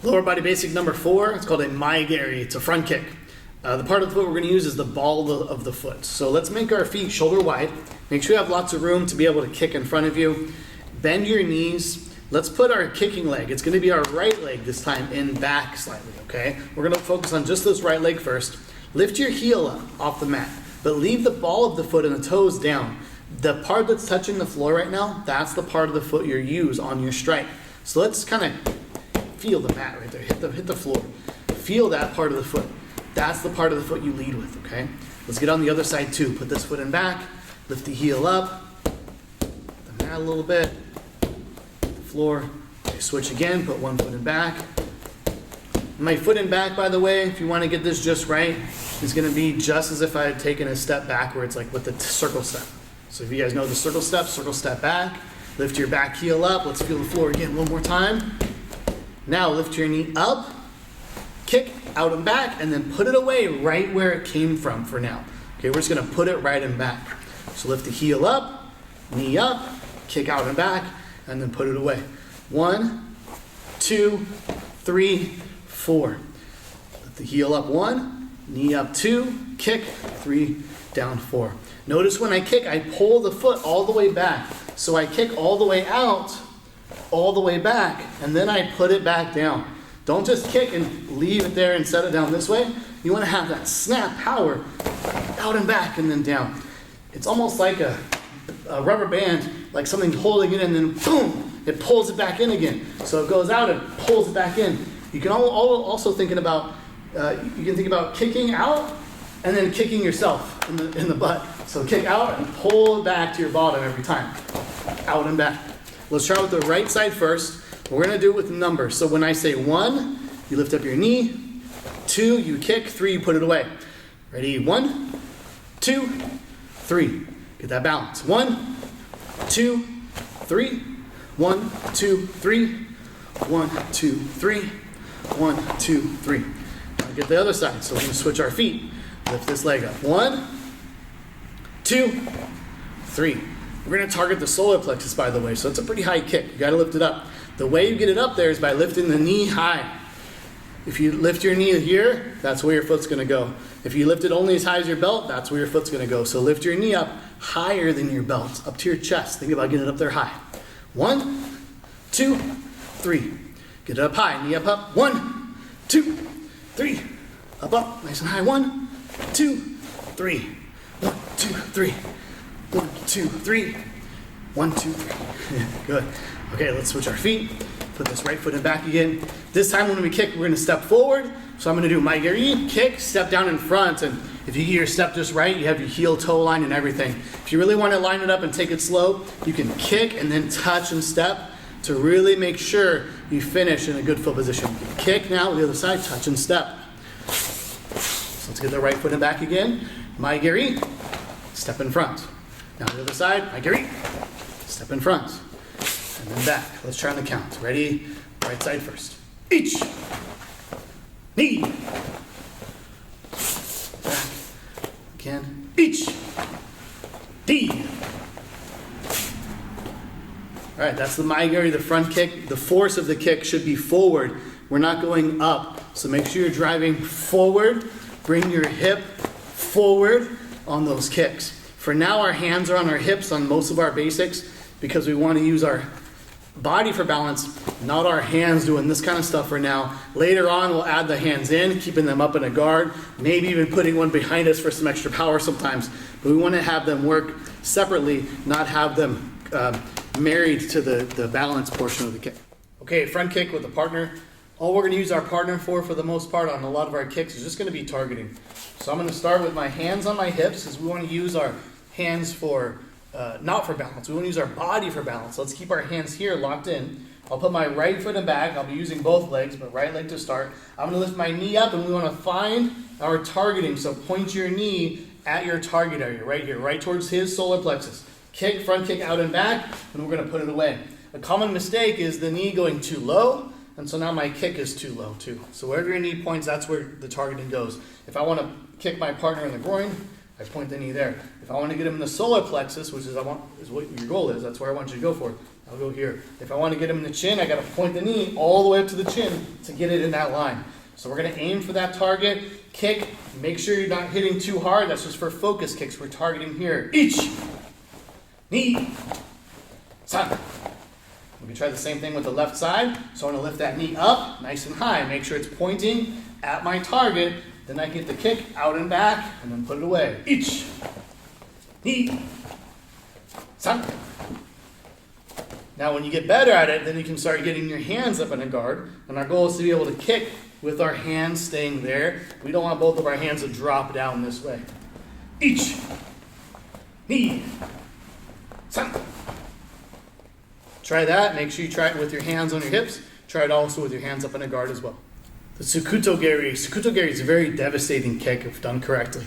Lower body basic number 4, it's called a Geri. It's a front kick. The part of the foot we're going to use is the ball of the foot. So let's make our feet shoulder wide. Make sure you have lots of room to be able to kick in front of you. Bend your knees. Let's put our kicking leg, it's going to be our right leg this time, in back slightly, okay? We're going to focus on just this right leg first. Lift your heel up off the mat, but leave the ball of the foot and the toes down. The part that's touching the floor right now, that's the part of the foot you use on your strike. So let's kind of feel the mat right there, hit the floor. Feel that part of the foot. That's the part of the foot you lead with, okay? Let's get on the other side too. Put this foot in back, lift the heel up, the mat a little bit, the floor. Okay, switch again, put one foot in back. My foot in back, by the way, if you want to get this just right, is going to be just as if I had taken a step backwards, like with the circle step. So if you guys know the circle step back, lift your back heel up. Let's feel the floor again one more time. Now lift your knee up, kick out and back, and then put it away right where it came from for now. Okay, we're just going to put it right and back. So lift the heel up, knee up, kick out and back, and then put it away. 1, 2, 3, 4. Lift the heel up 1, knee up 2, kick 3, down 4. Notice when I kick, I pull the foot all the way back. So I kick all the way out, all the way back, and then I put it back down. Don't just kick and leave it there and set it down this way. You want to have that snap power out and back and then down. It's almost like a rubber band, like something holding it in, and then boom, it pulls it back in again. So it goes out and pulls it back in. You can also think about kicking out and then kicking yourself in the butt. So kick out and pull it back to your bottom every time. Out and back. Let's try with the right side first. We're going to do it with numbers. So when I say 1, you lift up your knee. 2, you kick. 3, you put it away. Ready? 1, 2, 3. Get that balance. 1, 2, 3. 1, 2, 3. 1, 2, 3. 1, 2, 3. Now get the other side. So we're going to switch our feet. Lift this leg up. 1, 2, 3. We're going to target the solar plexus, by the way, so it's a pretty high kick. You got to lift it up. The way you get it up there is by lifting the knee high. If you lift your knee here, that's where your foot's going to go. If you lift it only as high as your belt, that's where your foot's going to go. So lift your knee up higher than your belt, up to your chest. Think about getting it up there high. 1, 2, 3. Get it up high. Knee up. 1, 2, 3. Up. Nice and high. 1, 2, 3. 1, 2, 3. 1, 2, 3. 1, 2, 3. Good. Okay, let's switch our feet. Put this right foot in back again. This time when we kick, we're going to step forward. So I'm going to do my Geri, kick, step down in front. And if you get your step just right, you have your heel toe line and everything. If you really want to line it up and take it slow, you can kick and then touch and step to really make sure you finish in a good foot position. Kick now with the other side, touch and step. So let's get the right foot in back again. My Geri, step in front. Now the other side, my Geri, step in front. And then back. Let's try on the count. Ready? Right side first. Each. Knee. Back. Again. Each. D. All right, that's the Geri, the front kick. The force of the kick should be forward. We're not going up. So make sure you're driving forward. Bring your hip forward on those kicks. For now, our hands are on our hips on most of our basics because we want to use our body for balance, not our hands doing this kind of stuff for now. Later on, we'll add the hands in, keeping them up in a guard, maybe even putting one behind us for some extra power sometimes. But we want to have them work separately, not have them married to the balance portion of the kick. Okay, front kick with a partner. All we're going to use our partner for the most part on a lot of our kicks is just going to be targeting. So I'm going to start with my hands on my hips because we want to use our hands for not for balance. We want to use our body for balance. Let's keep our hands here locked in. I'll put my right foot in back. I'll be using both legs, but right leg to start. I'm going to lift my knee up, and we want to find our targeting. So point your knee at your target area, right here, right towards his solar plexus. Kick, front kick out and back, and we're going to put it away. A common mistake is the knee going too low, and so now my kick is too low too. So wherever your knee points, that's where the targeting goes. If I want to kick my partner in the groin, I point the knee there. If I want to get him in the solar plexus, which is what your goal is, that's where I want you to go for, I'll go here. If I want to get him in the chin, I got to point the knee all the way up to the chin to get it in that line. So we're going to aim for that target, kick, make sure you're not hitting too hard. That's just for focus kicks. We're targeting here. Ich, ni, san. We can try the same thing with the left side. So I want to lift that knee up, nice and high. Make sure it's pointing at my target. Then I get the kick out and back, and then put it away. Ich, ni, san. Now when you get better at it, then you can start getting your hands up in a guard. And our goal is to be able to kick with our hands staying there. We don't want both of our hands to drop down this way. Ich, ni, san. Try that. Make sure you try it with your hands on your hips. Try it also with your hands up in a guard as well. The Sokuto Geri. Sokuto Geri is a very devastating kick if done correctly.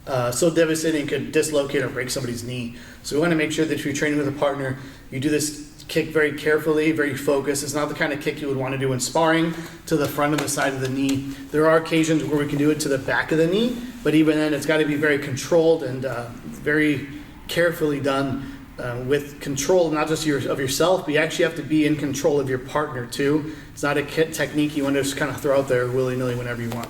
So devastating it could dislocate or break somebody's knee. So we want to make sure that if you're training with a partner, you do this kick very carefully, very focused. It's not the kind of kick you would want to do in sparring to the front of the side of the knee. There are occasions where we can do it to the back of the knee, but even then it's got to be very controlled and very carefully done with control, not just of yourself, but you actually have to be in control of your partner too. It's not a technique you want to just kind of throw out there willy-nilly whenever you want.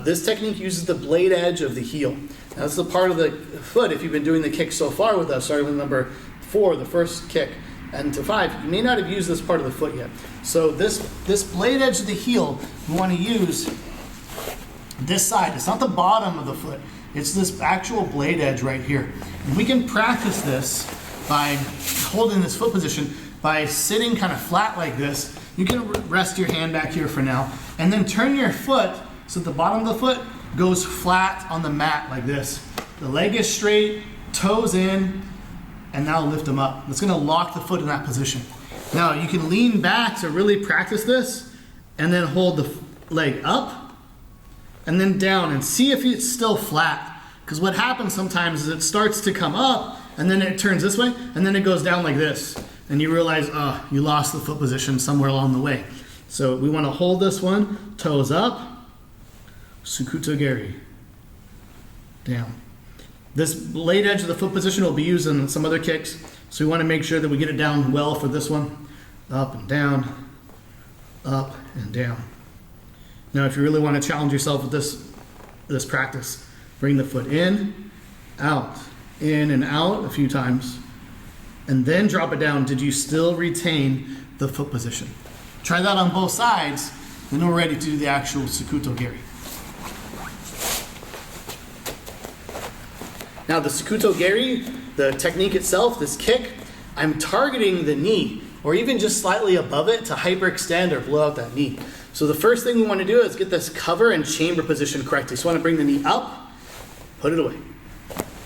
This technique uses the blade edge of the heel. Now, this is the part of the foot, if you've been doing the kick so far with us, starting with number 4, the first kick, and to 5, you may not have used this part of the foot yet. So this blade edge of the heel, you want to use this side. It's not the bottom of the foot. It's this actual blade edge right here. And we can practice this by holding this foot position, by sitting kind of flat like this. You can rest your hand back here for now, and then turn your foot so the bottom of the foot goes flat on the mat like this. The leg is straight, toes in, and now lift them up. It's going to lock the foot in that position. Now you can lean back to really practice this, and then hold the leg up, and then down, and see if it's still flat. Because what happens sometimes is it starts to come up, and then it turns this way, and then it goes down like this. And you realize, oh, you lost the foot position somewhere along the way. So we want to hold this one, toes up, Sokuto Geri, down. This blade edge of the foot position will be used in some other kicks, so we want to make sure that we get it down well for this one. Up and down, up and down. Now if you really want to challenge yourself with this practice, bring the foot in and out a few times, and then drop it down. Did you still retain the foot position? Try that on both sides, then we're ready to do the actual Sokuto Geri. Now the Sokuto Geri, the technique itself, this kick, I'm targeting the knee, or even just slightly above it to hyperextend or blow out that knee. So the first thing we want to do is get this cover and chamber position correctly. So we want to bring the knee up, put it away.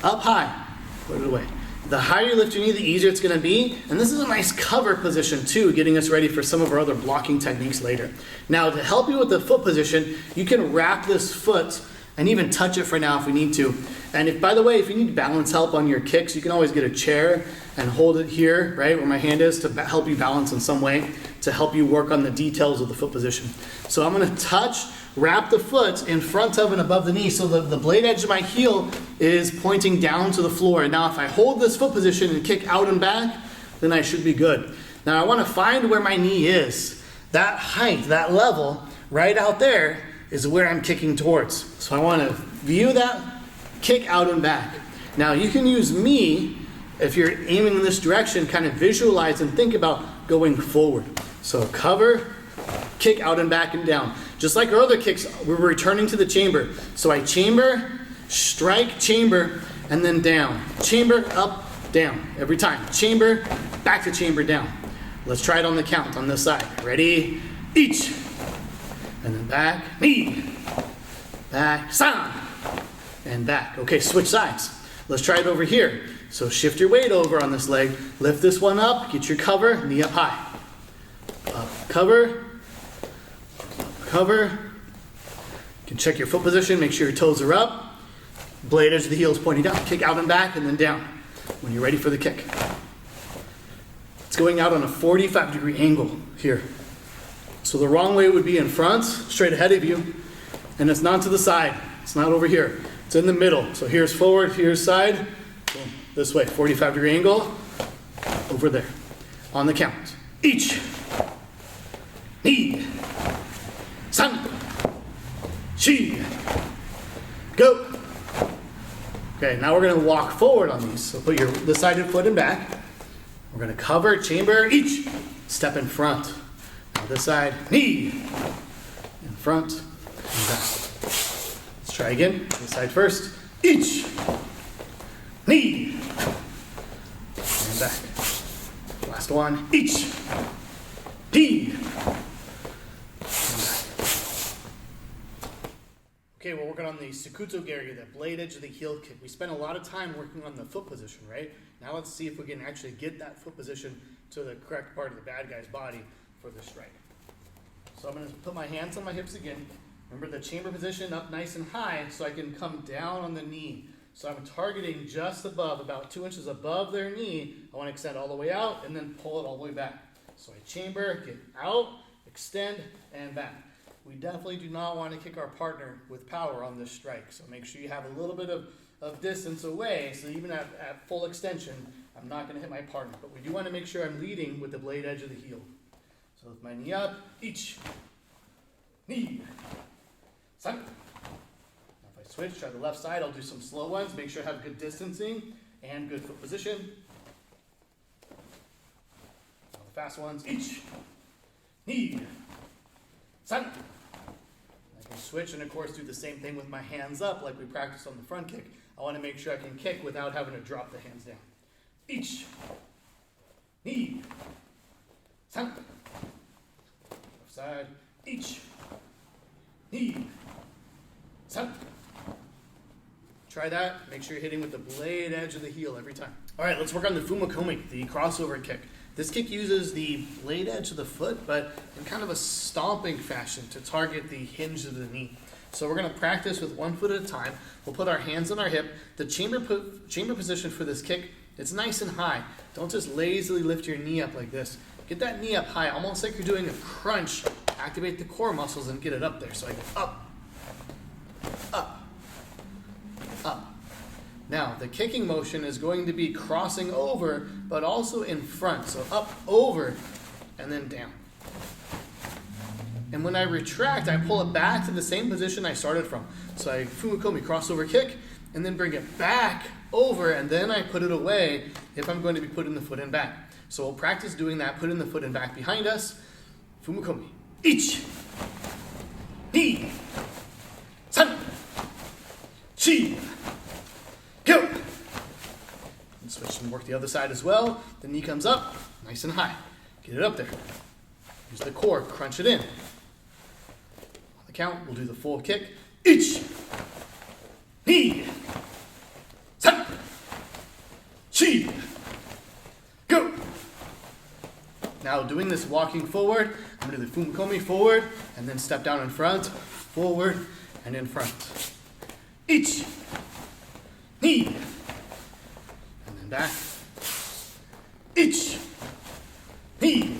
Up high, put it away. The higher you lift your knee, the easier it's going to be. And this is a nice cover position too, getting us ready for some of our other blocking techniques later. Now to help you with the foot position, you can wrap this foot and even touch it for now if we need to. And if, by the way, if you need balance help on your kicks, you can always get a chair and hold it here, right, where my hand is, to help you balance in some way, to help you work on the details of the foot position. So I'm going to wrap the foot in front of and above the knee, so the blade edge of my heel is pointing down to the floor. And now if I hold this foot position and kick out and back, then I should be good. Now I want to find where my knee is. That height, that level, right out there is where I'm kicking towards. So I want to view that, kick out and back. Now you can use me, if you're aiming in this direction, kind of visualize and think about going forward. So cover, kick out and back and down. Just like our other kicks, we're returning to the chamber. So I chamber, strike, chamber, and then down. Chamber, up, down. Every time. Chamber, back to chamber, down. Let's try it on the count on this side. Ready? Each. And then back, knee. Back, san. And back. Okay, switch sides. Let's try it over here. So shift your weight over on this leg. Lift this one up. Get your cover. Knee up high. Up, cover. Cover. You can check your foot position. Make sure your toes are up. Blade edge of the heel is pointing down. Kick out and back and then down when you're ready for the kick. It's going out on a 45-degree angle here. So the wrong way would be in front, straight ahead of you, and it's not to the side. It's not over here. It's in the middle. So here's forward, here's side. Boom. This way, 45-degree angle, over there. On the count. Each. Ni. San. Shi. Go. Okay, now we're going to walk forward on these. So put your decided foot in back. We're going to cover, chamber, each. Step in front. Now this side, knee. In front and back. Let's try again. This side first. Each. Knee. And back. Last one. Each. Knee. Okay, we're working on the Sokuto Geri, the blade edge of the heel kick. We spent a lot of time working on the foot position, right? Now let's see if we can actually get that foot position to the correct part of the bad guy's body for the strike. So I'm going to put my hands on my hips again. Remember the chamber position up nice and high so I can come down on the knee. So I'm targeting just above, about 2 inches above their knee. I want to extend all the way out and then pull it all the way back. So I chamber, get out, extend, and back. We definitely do not want to kick our partner with power on this strike. So make sure you have a little bit of distance away. So even at full extension, I'm not going to hit my partner. But we do want to make sure I'm leading with the blade edge of the heel. So with my knee up, each. Knee. San. Now if I switch, try the left side, I'll do some slow ones. Make sure I have good distancing and good foot position. Now the fast ones, each. Knee. San. I can switch and of course do the same thing with my hands up like we practiced on the front kick. I want to make sure I can kick without having to drop the hands down. Each. Knee. San. Left side. Each. Knee. San. Try that. Make sure you're hitting with the blade edge of the heel every time. All right, let's work on the Fumikomi, the crossover kick. This kick uses the blade edge of the foot, but in kind of a stomping fashion to target the hinge of the knee. So we're going to practice with 1 foot at a time. We'll put our hands on our hip. The chamber position for this kick, it's nice and high. Don't just lazily lift your knee up like this. Get that knee up high, almost like you're doing a crunch. Activate the core muscles and get it up there. So I go up, up, up. Now, the kicking motion is going to be crossing over, but also in front. So up, over, and then down. And when I retract, I pull it back to the same position I started from. So I Fumikomi crossover kick, and then bring it back over, and then I put it away if I'm going to be putting the foot in back. So we'll practice doing that, putting the foot in back behind us. Fumikomi. Ichi. Ni. San. Shi. Go! And switch and work the other side as well. The knee comes up, nice and high. Get it up there. Use the core, crunch it in. On the count, we'll do the full kick. Ichi, ni, san, shi, go! Now doing this walking forward, I'm going to do the Fumikomi forward, and then step down in front, forward, and in front. Ichi, knee, and then back. Ichi, knee.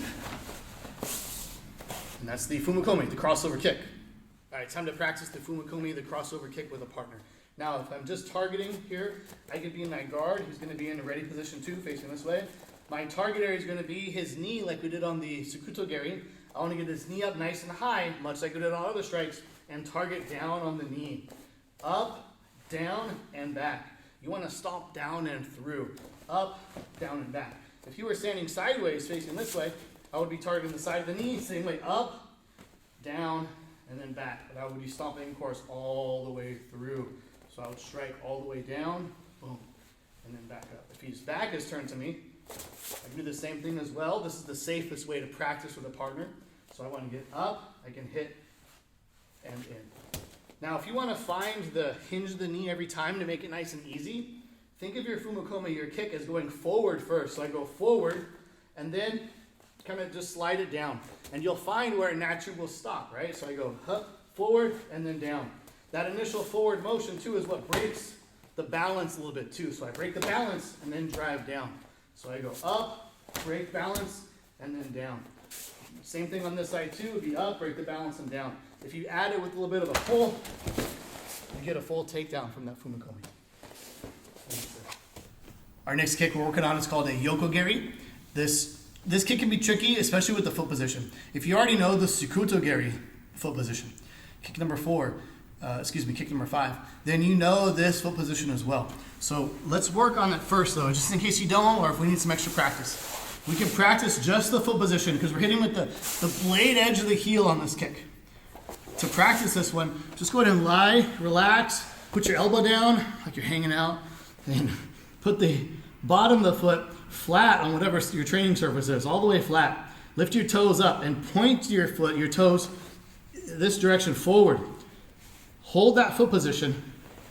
And that's the Fumikomi, the crossover kick. All right, time to practice the Fumikomi, the crossover kick with a partner. Now, if I'm just targeting here, I could be in my guard. He's going to be in a ready position too, facing this way. My target area is going to be his knee, like we did on the Sokuto Geri. I want to get his knee up nice and high, much like we did on other strikes, and target down on the knee. Up, down, and back. You want to stomp down and through. Up, down, and back. If you were standing sideways facing this way, I would be targeting the side of the knee, same way, up, down, and then back. But I would be stomping, of course, all the way through. So I would strike all the way down, boom, and then back up. If his back is turned to me, I can do the same thing as well. This is the safest way to practice with a partner. So I want to get up, I can hit, and in. Now, if you want to find the hinge of the knee every time to make it nice and easy, think of your Fumikomi, your kick, as going forward first. So I go forward, and then kind of just slide it down. And you'll find where it naturally will stop, right? So I go up, forward, and then down. That initial forward motion, too, is what breaks the balance a little bit, too. So I break the balance, and then drive down. So I go up, break balance, and then down. Same thing on this side, too. Be up, break the balance, and down. If you add it with a little bit of a pull, you get a full takedown from that Fumikomi. Our next kick we're working on is called a Yoko Geri. This This kick can be tricky, especially with the foot position. If you already know the Sokuto Geri foot position, kick number 5, then you know this foot position as well. So let's work on it first though, just in case you don't, or if we need some extra practice. We can practice just the foot position because we're hitting with the blade edge of the heel on this kick. To practice this one, just go ahead and lie, relax, put your elbow down like you're hanging out, and put the bottom of the foot flat on whatever your training surface is, all the way flat. Lift your toes up and point your toes this direction forward. Hold that foot position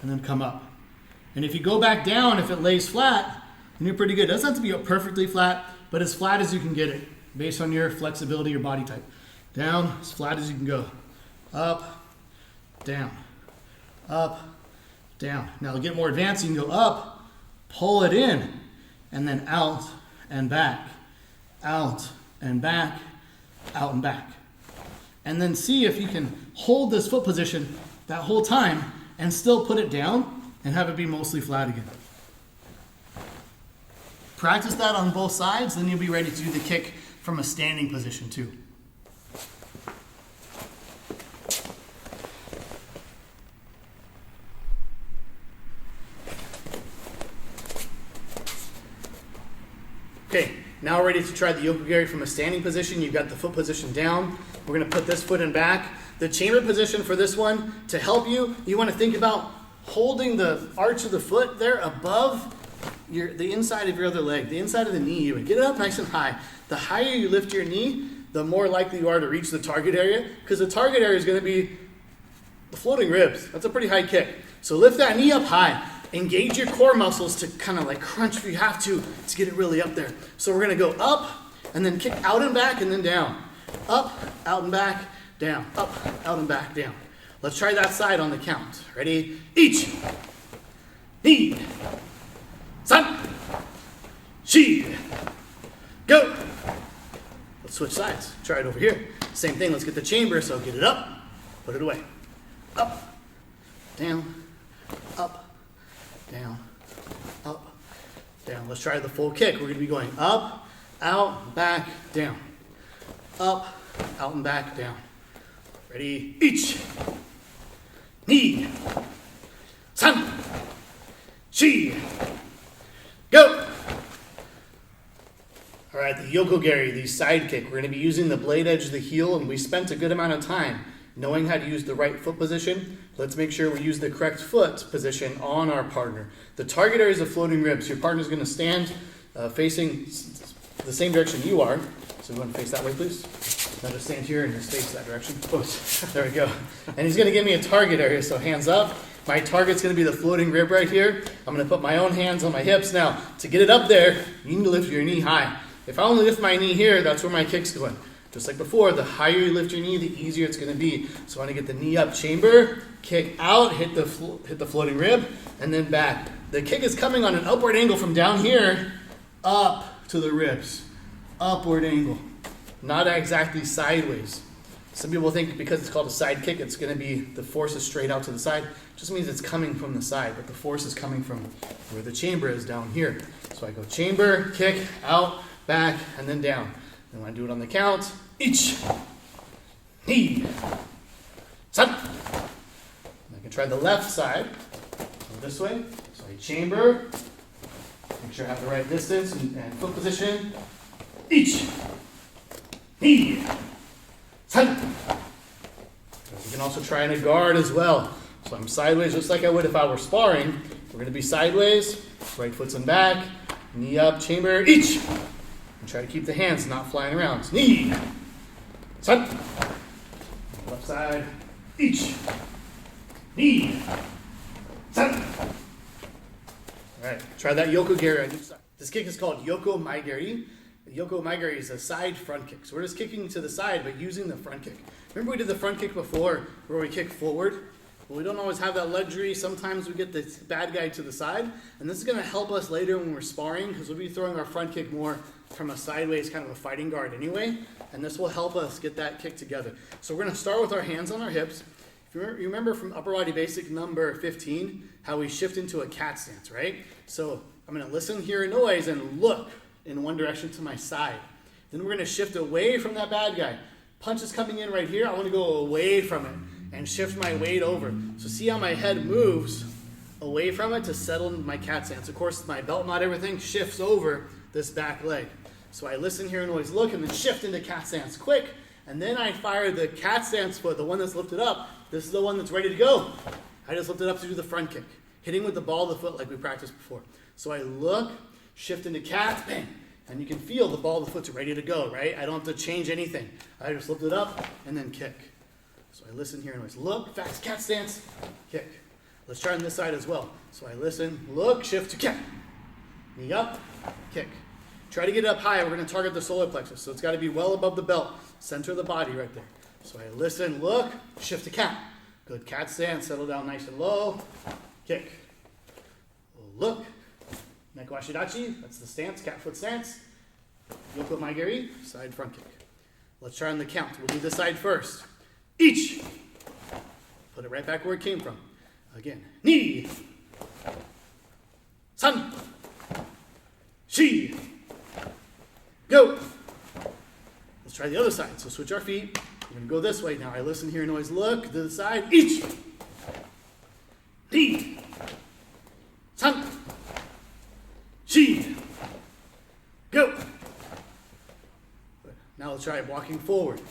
and then come up. And if you go back down, if it lays flat, then you're pretty good. It doesn't have to be perfectly flat, but as flat as you can get it based on your flexibility, your body type. Down, as flat as you can go. Up, down, up, down. Now to get more advanced, you can go up, pull it in, and then out and back, out and back, out and back. And then see if you can hold this foot position that whole time and still put it down and have it be mostly flat again. Practice that on both sides, then you'll be ready to do the kick from a standing position too. Okay, now we're ready to try the Yoko Geri from a standing position. You've got the foot position down. We're going to put this foot in back. The chamber position for this one, to help you, you want to think about holding the arch of the foot there above the inside of your other leg, the inside of the knee even. Get it up nice and high. The higher you lift your knee, the more likely you are to reach the target area, because the target area is going to be the floating ribs. That's a pretty high kick. So lift that knee up high. Engage your core muscles to kind of like crunch if you have to get it really up there. So we're going to go up and then kick out and back and then down. Up, out and back, down. Up, out and back, down. Let's try that side on the count. Ready? Each. Ni. San. Shi. Go. Let's switch sides. Try it over here. Same thing. Let's get the chamber. So get it up. Put it away. Up. Down. Up. Down, up, down. Let's try the full kick. We're going to be going up, out, back, down. Up, out and back, down. Ready? Each. Ni. San. Shi. Go. All right, the Yoko Geri, the side kick. We're going to be using the blade edge of the heel, and we spent a good amount of time knowing how to use the right foot position. Let's make sure we use the correct foot position on our partner. The target area is the floating ribs. Your partner is going to stand facing the same direction you are. So go ahead and face that way, please. Now just stand here and just face that direction. Oh, there we go. And he's going to give me a target area, so hands up. My target's going to be the floating rib right here. I'm going to put my own hands on my hips. Now, to get it up there, you need to lift your knee high. If I only lift my knee here, that's where my kick's going. Just like before, the higher you lift your knee, the easier it's going to be. So I want to get the knee up, chamber, kick out, hit the floating rib, and then back. The kick is coming on an upward angle from down here up to the ribs. Upward angle. Not exactly sideways. Some people think because it's called a side kick, it's going to be the force is straight out to the side. It just means it's coming from the side, but the force is coming from where the chamber is down here. So I go chamber, kick, out, back, and then down. And when I do it on the count, each, ni, san. I can try the left side, go this way. So I chamber, make sure I have the right distance and foot position. Each, ni, san. You can also try in a guard as well. So I'm sideways just like I would if I were sparring. We're going to be sideways, right foot's in back, knee up, chamber, each. And try to keep the hands not flying around. Knee, san. Left side, each. Knee, san. All right, try that Yoko Geri on each side. This kick is called Yoko Geri. Yoko Geri is a side front kick. So we're just kicking to the side, but using the front kick. Remember we did the front kick before where we kick forward? Well, we don't always have that luxury. Sometimes we get the bad guy to the side. And this is going to help us later when we're sparring because we'll be throwing our front kick more from a sideways kind of a fighting guard anyway. And this will help us get that kick together. So we're going to start with our hands on our hips. If you remember from Upper Body Basic number 15, how we shift into a cat stance, right? So I'm going to listen, hear a noise, and look in one direction to my side. Then we're going to shift away from that bad guy. Punch is coming in right here. I want to go away from it and shift my weight over. So see how my head moves away from it to settle in my cat stance. Of course, my belt knot, everything shifts over this back leg. So I listen, hear, and always look, and then shift into cat stance quick. And then I fire the cat stance foot, the one that's lifted up. This is the one that's ready to go. I just lift it up to do the front kick, hitting with the ball of the foot like we practiced before. So I look, shift into cat, bang. And you can feel the ball of the foot's ready to go, right? I don't have to change anything. I just lift it up and then kick. So I listen, hear, and always look, fast cat stance, kick. Let's try on this side as well. So I listen, look, shift to kick. Knee up, kick. Try to get it up high. We're going to target the solar plexus. So it's got to be well above the belt. Center of the body right there. So I listen, look, shift to cat. Good cat stance. Settle down nice and low. Kick. Look. Neko ashidachi. That's the stance. Cat foot stance. Yoko mai geri. Side front kick. Let's try on the count. We'll do this side first. Each. Put it right back where it came from. Again. Ni. San. Shi. Go. Let's try the other side. So switch our feet. We're going to go this way now. I listen, hear, noise, look to the side. Each. Ni. San. Shi. Go. Now let's try walking forward.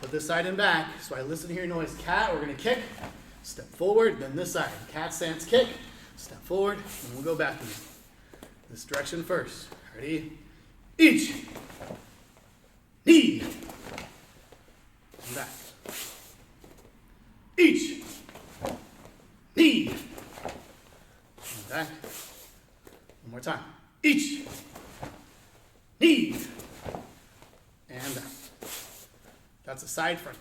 Put this side and back. So I listen, hear, noise, cat. We're going to kick. Step forward. Then this side. Cat stance, kick. Step forward. And we'll go back again. This direction first. Ready? Each. Knee. And back. Each. Knee. And back. One more time. Each. Knee. And back. That's a side front.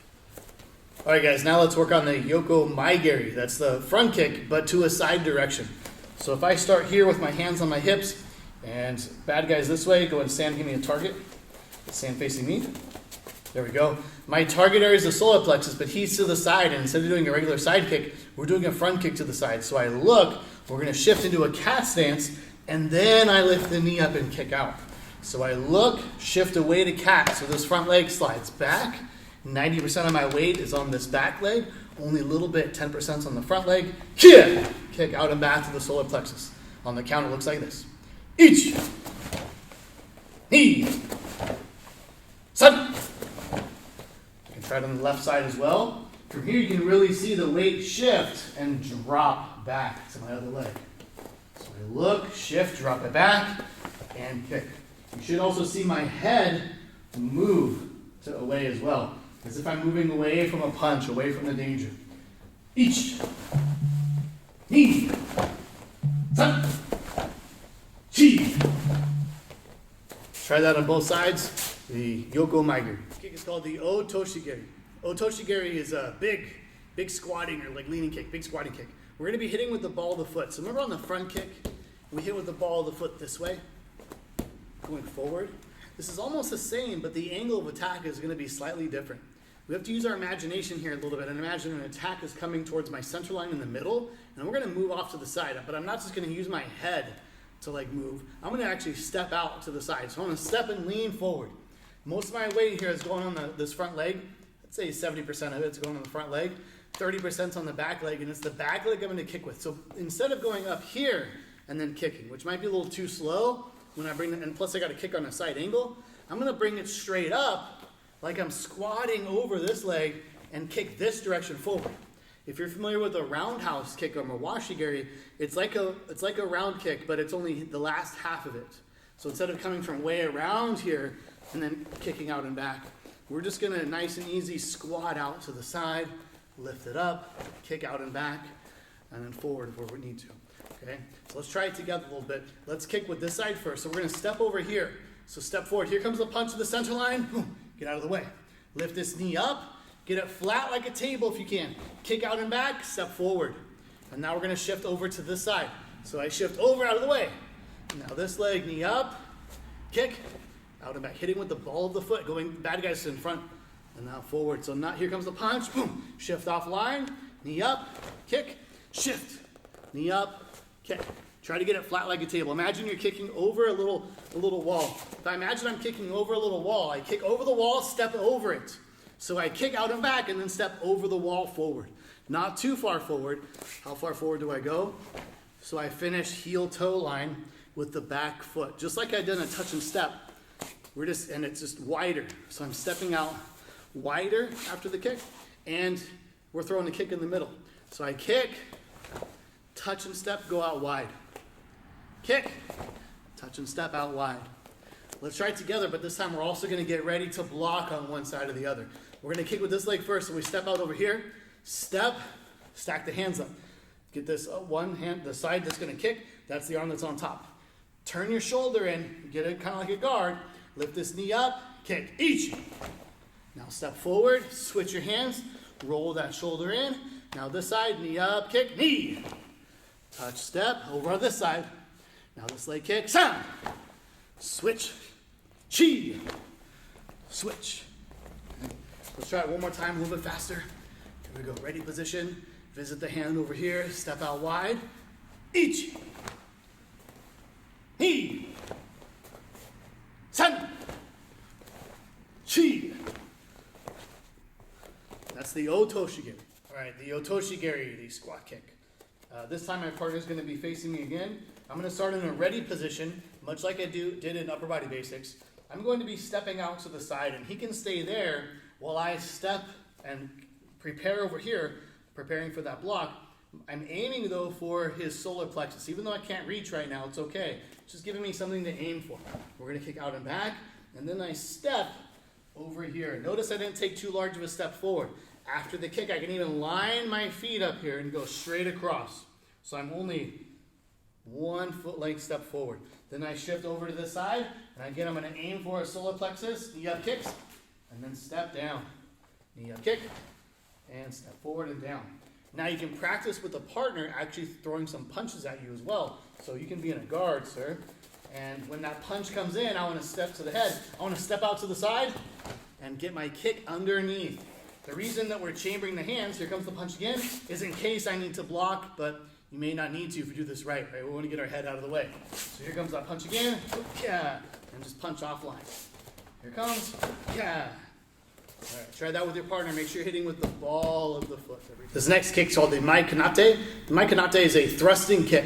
All right, guys, now let's work on the Yoko mai geri. That's the front kick, but to a side direction. So if I start here with my hands on my hips, and bad guys this way, go and stand, give me a target. Stand facing me. There we go. My target area is the solar plexus, but he's to the side, and instead of doing a regular side kick, we're doing a front kick to the side. So I look, we're going to shift into a cat stance, and then I lift the knee up and kick out. So I look, shift away to cat, so this front leg slides back. 90% of my weight is on this back leg, only a little bit, 10% is on the front leg. Kick out and back to the solar plexus. On the count, it looks like this. Each. Knee. San. You can try it on the left side as well. From here, you can really see the weight shift and drop back to my other leg. So I look, shift, drop it back, and kick. You should also see my head move to away as well, as if I'm moving away from a punch, away from the danger. Each. Knee. San. Shi. Try that on both sides. The Yoko mai geri. This kick is called the Otoshigeri. Otoshigeri is a big squatting or like leaning kick, big squatting kick. We're going to be hitting with the ball of the foot. So remember on the front kick, we hit with the ball of the foot this way, going forward. This is almost the same, but the angle of attack is going to be slightly different. We have to use our imagination here a little bit and imagine an attack is coming towards my center line in the middle, and we're going to move off to the side. But I'm not just going to use my head to like move. I'm going to actually step out to the side. So I'm going to step and lean forward. Most of my weight here is going on this front leg. Let's say 70% of it's going on the front leg. 30% on the back leg, and it's the back leg I'm going to kick with. So instead of going up here and then kicking, which might be a little too slow when I bring it, and plus I got to kick on a side angle, I'm going to bring it straight up like I'm squatting over this leg and kick this direction forward. If you're familiar with a roundhouse kick or mawashi geri, it's like a round kick, but it's only the last half of it. So instead of coming from way around here and then kicking out and back, we're just going to nice and easy squat out to the side, lift it up, kick out and back, and then forward where we need to. Okay? So let's try it together a little bit. Let's kick with this side first. So we're going to step over here. So step forward. Here comes the punch to the center line. Boom. Get out of the way. Lift this knee up. Get it flat like a table if you can. Kick out and back. Step forward. And now we're going to shift over to this side. So I shift over out of the way. Now this leg, knee up. Kick. Out and back. Hitting with the ball of the foot. Going bad guys in front. And now forward. So now here comes the punch. Boom. Shift off line. Knee up. Kick. Shift. Knee up. Kick. Try to get it flat like a table. Imagine you're kicking over a little wall. If I imagine I'm kicking over a little wall, I kick over the wall, step over it. So I kick out and back and then step over the wall forward. Not too far forward. How far forward do I go? So I finish heel-toe line with the back foot. Just like I did a touch and step. And it's just wider. So I'm stepping out wider after the kick, and we're throwing the kick in the middle. So I kick, touch and step, go out wide. Kick, touch and step out wide. Let's try it together, but this time we're also going to get ready to block on one side or the other. We're going to kick with this leg first, so we step out over here, step, stack the hands up. Get this one hand, the side that's going to kick, that's the arm that's on top. Turn your shoulder in, get it kind of like a guard, lift this knee up, kick, each. Now step forward, switch your hands, roll that shoulder in. Now this side, knee up, kick, knee. Touch, step, over on this side. Now this leg kick, sound. Switch, chi. Switch. Let's try it one more time, a little bit faster. Here we go, ready position. Visit the hand over here, step out wide. Each. He. San. Chi. That's the Otoshi-geri. All right, the Otoshi-geri, the squat kick. This time my partner is going to be facing me again. I'm going to start in a ready position, much like I did in upper body basics. I'm going to be stepping out to the side, and he can stay there while I step and prepare over here, preparing for that block. I'm aiming, though, for his solar plexus. Even though I can't reach right now, it's okay. It's just giving me something to aim for. We're going to kick out and back, and then I step over here. Notice I didn't take too large of a step forward. After the kick, I can even line my feet up here and go straight across. So I'm only 1 foot length step forward. Then I shift over to this side, and again, I'm going to aim for a solar plexus, knee up kicks, and then step down. Knee up kick, and step forward and down. Now you can practice with a partner actually throwing some punches at you as well. So you can be in a guard, sir. And when that punch comes in, I want to step to the head. I want to step out to the side and get my kick underneath. The reason that we're chambering the hands, here comes the punch again, is in case I need to block, but you may not need to if you do this right? We want to get our head out of the way. So here comes that punch again, yeah, and just punch offline. Here comes, yeah. All right, try that with your partner. Make sure you're hitting with the ball of the foot. This next kick is called the Mai Konate. The Mai Konate is a thrusting kick,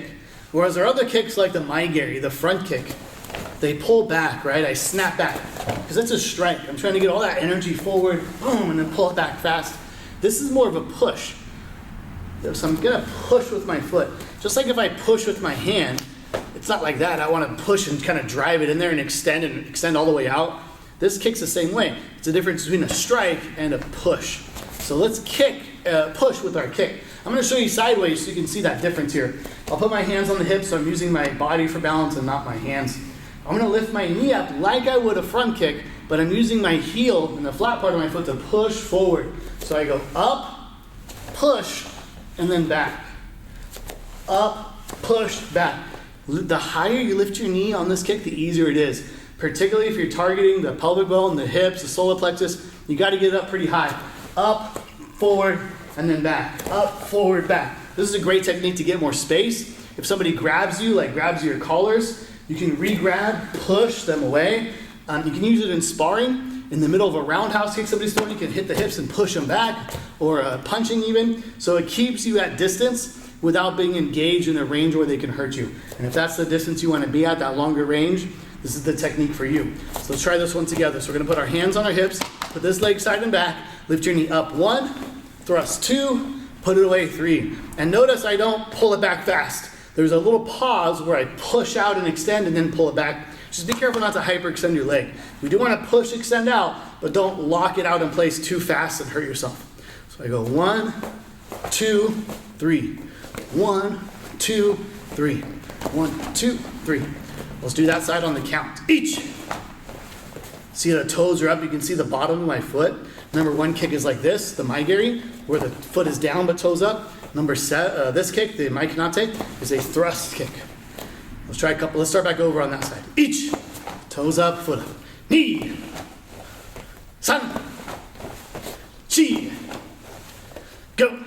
whereas our other kicks like the Mai-geri, the front kick, they pull back, right? I snap back, because that's a strike. I'm trying to get all that energy forward, boom, and then pull it back fast. This is more of a push. So I'm going to push with my foot. Just like if I push with my hand, it's not like that. I want to push and kind of drive it in there and extend all the way out. This kick's the same way. It's the difference between a strike and a push. So let's push with our kick. I'm going to show you sideways so you can see that difference here. I'll put my hands on the hips, so I'm using my body for balance and not my hands. I'm going to lift my knee up like I would a front kick, but I'm using my heel and the flat part of my foot to push forward. So I go up, push, and then back. Up, push, back. The higher you lift your knee on this kick, the easier it is. Particularly if you're targeting the pelvic bone, the hips, the solar plexus, you got to get it up pretty high. Up, forward, and then back. Up, forward, back. This is a great technique to get more space. If somebody grabs you, like grabs your collars, you can re-grab, push them away. You can use it in sparring. In the middle of a roundhouse kick somebody's throwing, you can hit the hips and push them back, or punching even. So it keeps you at distance without being engaged in a range where they can hurt you. And if that's the distance you want to be at, that longer range, this is the technique for you. So let's try this one together. So we're going to put our hands on our hips, put this leg side and back, lift your knee up 1, thrust 2, put it away 3. And notice I don't pull it back fast. There's a little pause where I push out and extend and then pull it back. Just be careful not to hyperextend your leg. We do want to push, extend out, but don't lock it out in place too fast and hurt yourself. So I go 1, 2, 3. 1, 2, 3. 1, 2, 3. Let's do that side on the count. Each. See the toes are up. You can see the bottom of my foot. Number 1 kick is like this, the Mai-geri, where the foot is down but toes up. This kick, the Mai Konate, is a thrust kick. Let's try a couple. Let's start back over on that side. Each. Toes up, foot up. Knee. San. Chi. Go.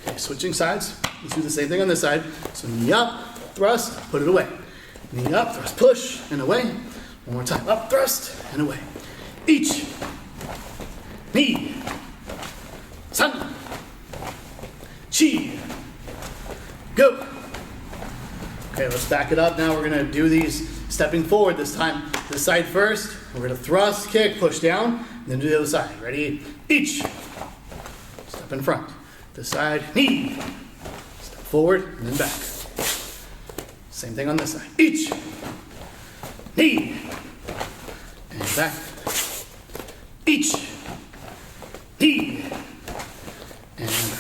Okay, switching sides. Let's do the same thing on this side. So knee up, thrust, put it away. Knee up, thrust, push, and away. One more time. Up, thrust, and away. Each. Knee. San. Chi. Go. Okay, let's back it up. Now we're going to do these stepping forward this time. This side first. We're going to thrust, kick, push down, and then do the other side. Ready? Each. Step in front. This side. Knee. Step forward, and then back. Same thing on this side. Each. Knee. And back. Each. Knee. And back.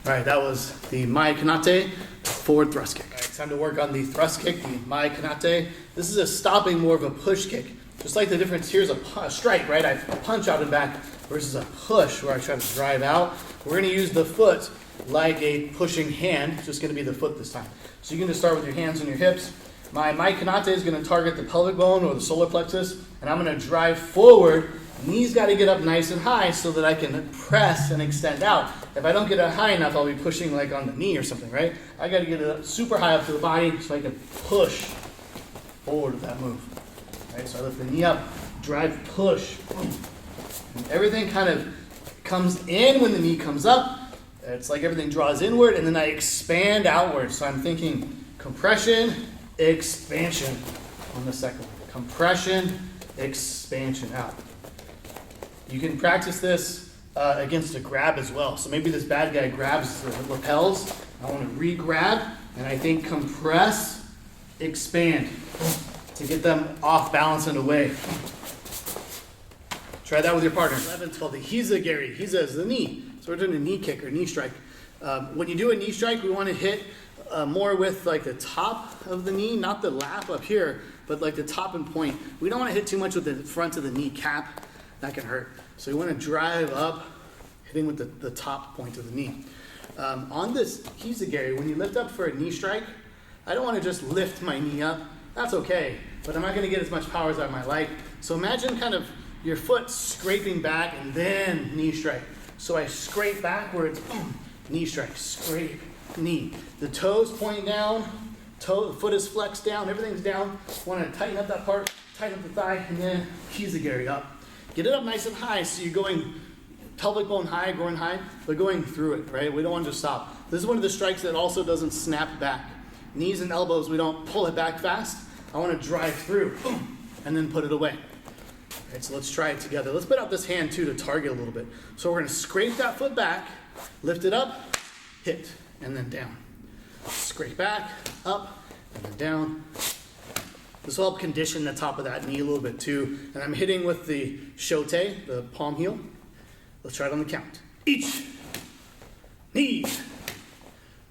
All right, that was the Mai Konate forward thrust kick. All right, it's time to work on the thrust kick, the Mai Konate. This is a stopping, more of a push kick. Just like the difference here's a strike, right? I punch out and back versus a push where I try to drive out. We're going to use the foot like a pushing hand. It's just going to be the foot this time. So you can just start with your hands on your hips. My Konate is going to target the pelvic bone or the solar plexus, and I'm going to drive forward. Knees got to get up nice and high so that I can press and extend out. If I don't get it high enough, I'll be pushing like on the knee or something, right? I got to get it up super high up to the body so I can push forward with that move. Right? So I lift the knee up, drive, push. And everything kind of comes in when the knee comes up. It's like everything draws inward, and then I expand outward. So I'm thinking compression, expansion on the second one. Compression, expansion out. You can practice this against a grab as well. So maybe this bad guy grabs the lapels. I want to re-grab, and I think compress, expand to get them off balance and away. Try that with your partner. 11 is called the Hiza Geri. Hiza is the knee. So we're doing a knee kick or knee strike. When you do a knee strike, we want to hit more with like the top of the knee, not the lap up here, but like the top and point. We don't want to hit too much with the front of the knee cap. That can hurt. So you want to drive up, hitting with the top point of the knee. On this Hiza Geri, when you lift up for a knee strike, I don't want to just lift my knee up. That's okay, but I'm not going to get as much power as I might like. So imagine kind of your foot scraping back and then knee strike. So I scrape backwards, boom, knee strike, scrape, knee. The toes pointing down, the foot is flexed down, everything's down. Want to tighten up that part, tighten up the thigh, and then Hiza Geri up. Get it up nice and high so you're going pelvic bone high, groin high, but going through it, right? We don't want to stop. This is one of the strikes that also doesn't snap back. Knees and elbows, we don't pull it back fast. I want to drive through, boom, and then put it away. All right, so let's try it together. Let's put out this hand too to target a little bit. So we're going to scrape that foot back, lift it up, hit, and then down. Scrape back, up, and then down. This will help condition the top of that knee a little bit too. And I'm hitting with the shote, the palm heel. Let's try it on the count. Each, knee,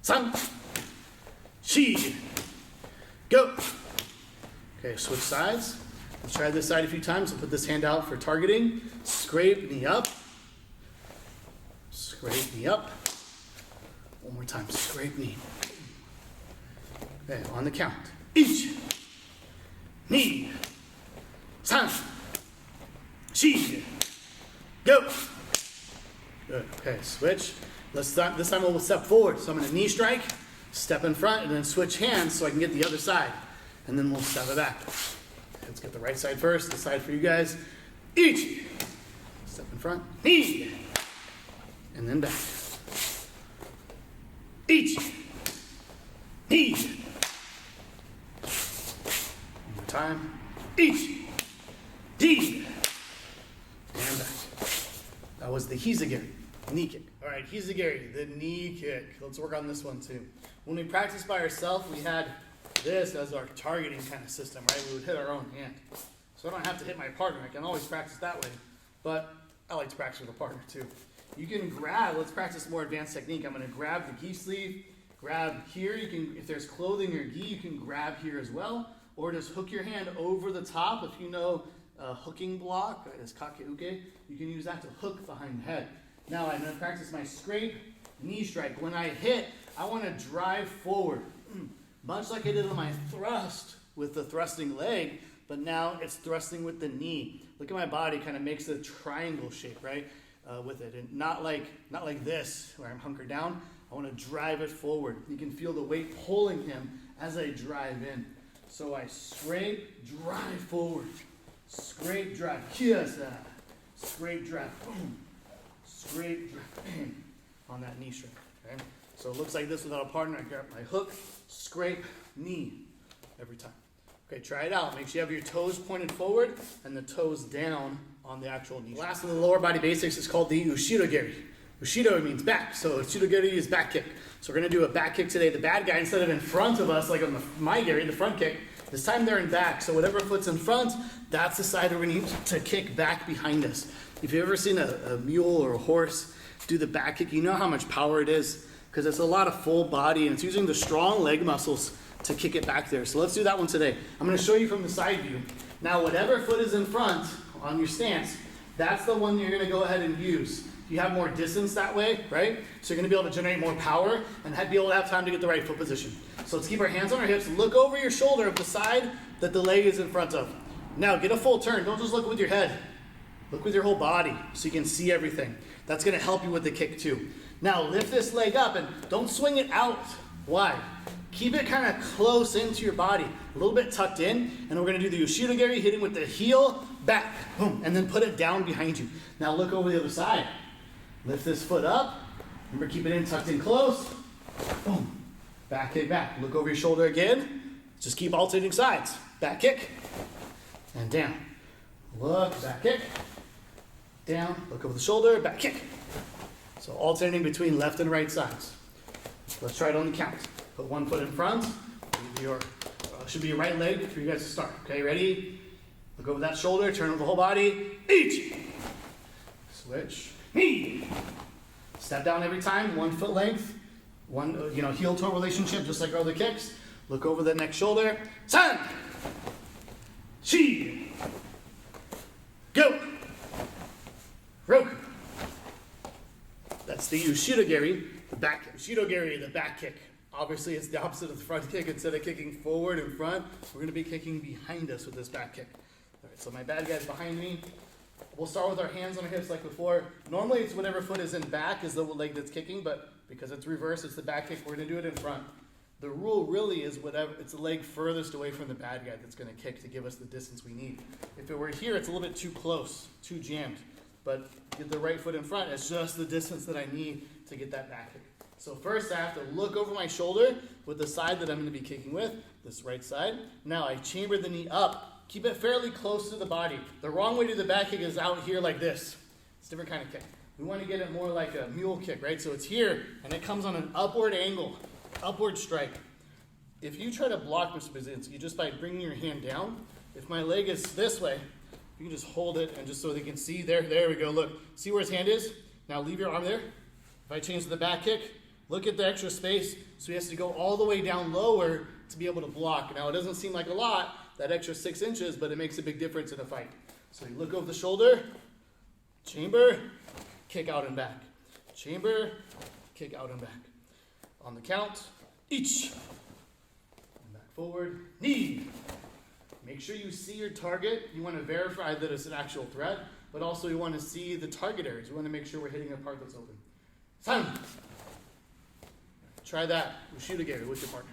san, chi, go. Okay, switch sides. Let's try this side a few times. I'll put this hand out for targeting. Scrape, knee up. Scrape, knee up. One more time, scrape, knee. Okay, on the count. Each, knee, san, chi, go. Good. Okay, switch. This time we'll step forward. So I'm going to knee strike, step in front, and then switch hands so I can get the other side. And then we'll step it back. Let's get the right side first. This side for you guys. Ichi. Step in front. Knee. And then back. Ichi. Knee. One more time. Ichi. Knee. And back. That was the Hiza Geri, knee kick. All right, Hiza Geri, the knee kick. Let's work on this one too. When we practiced by ourselves, we had this as our targeting kind of system, right? We would hit our own hand. So I don't have to hit my partner. I can always practice that way, but I like to practice with a partner too. You can grab, let's practice more advanced technique. I'm gonna grab the gi sleeve, grab here. You can, if there's clothing or gi, you can grab here as well, or just hook your hand over the top. If you know a hooking block, that is kakeuke, you can use that to hook behind the head. Now I'm gonna practice my scrape, knee strike. When I hit, I wanna drive forward. Much like I did on my thrust with the thrusting leg, but now it's thrusting with the knee. Look at my body, kind of makes a triangle shape, right, with it. And not like this, where I'm hunkered down. I want to drive it forward. You can feel the weight pulling him as I drive in. So I scrape, drive forward. Scrape, drive. Hiza. Scrape, drive. Boom. Scrape, drive. Bang. On that knee strike. Okay? So it looks like this without a partner. I grab my hook, scrape, knee. Every time. Okay, try it out. Make sure you have your toes pointed forward and the toes down on the actual knee. Last of the lower body basics is called the Ushiro Geri. Ushiro means back, so Ushiro Geri is back kick. So we're going to do a back kick today. The bad guy, instead of in front of us, like on the my Geri, the front kick, this time they're in back. So whatever foot's in front, that's the side we're going to use to kick back behind us. If you've ever seen a mule or a horse do the back kick, you know how much power it is because it's a lot of full body and it's using the strong leg muscles to kick it back there. So let's do that one today. I'm going to show you from the side view. Now whatever foot is in front on your stance, that's the one you're going to go ahead and use. You have more distance that way, right? So you're going to be able to generate more power and be able to have time to get the right foot position. So let's keep our hands on our hips. Look over your shoulder of the side that the leg is in front of. Now get a full turn. Don't just look with your head. Look with your whole body so you can see everything. That's going to help you with the kick too. Now lift this leg up and don't swing it out wide. Keep it kind of close into your body, a little bit tucked in, and we're going to do the Ushiro Geri, hitting with the heel, back, boom, and then put it down behind you. Now look over the other side. Lift this foot up. Remember, keep it in, tucked in close. Boom. Back kick, back. Look over your shoulder again. Just keep alternating sides. Back kick, and down. Look, back kick, down. Look over the shoulder, back kick. So alternating between left and right sides. Let's try it on the count. Put one foot in front. Your should be your right leg for you guys to start. Okay, ready? Look over that shoulder. Turn over the whole body. Each. Switch. Knee. Step down every time. 1 foot length. One heel toe relationship, just like our other kicks. Look over the next shoulder. San. Chi. Go. Roku. That's the Ushiro Geri, the back kick. Ushiro Geri, the back kick. Obviously, it's the opposite of the front kick. Instead of kicking forward and front, we're going to be kicking behind us with this back kick. All right, so my bad guy's behind me. We'll start with our hands on our hips like before. Normally, it's whatever foot is in back is the leg that's kicking, but because it's reversed, it's the back kick. We're going to do it in front. The rule really is whatever, it's the leg furthest away from the bad guy that's going to kick to give us the distance we need. If it were here, it's a little bit too close, too jammed. But get the right foot in front, it's just the distance that I need to get that back kick. So first I have to look over my shoulder with the side that I'm going to be kicking with, this right side. Now I chamber the knee up. Keep it fairly close to the body. The wrong way to do the back kick is out here like this. It's a different kind of kick. We want to get it more like a mule kick, right? So it's here, and it comes on an upward angle, upward strike. If you try to block Mr. Bazinski just by bringing your hand down, if my leg is this way, you can just hold it and just so they can see. There we go. Look, see where his hand is? Now leave your arm there. If I change to the back kick, look at the extra space. So he has to go all the way down lower to be able to block. Now it doesn't seem like a lot, that extra 6 inches, but it makes a big difference in a fight. So you look over the shoulder, chamber, kick out and back. Chamber, kick out and back. On the count, each. And back forward, knee. Make sure you see your target. You want to verify that it's an actual threat, but also you want to see the target areas. You want to make sure we're hitting a part that's open. San. Try that. Ushiro Geri with your partner.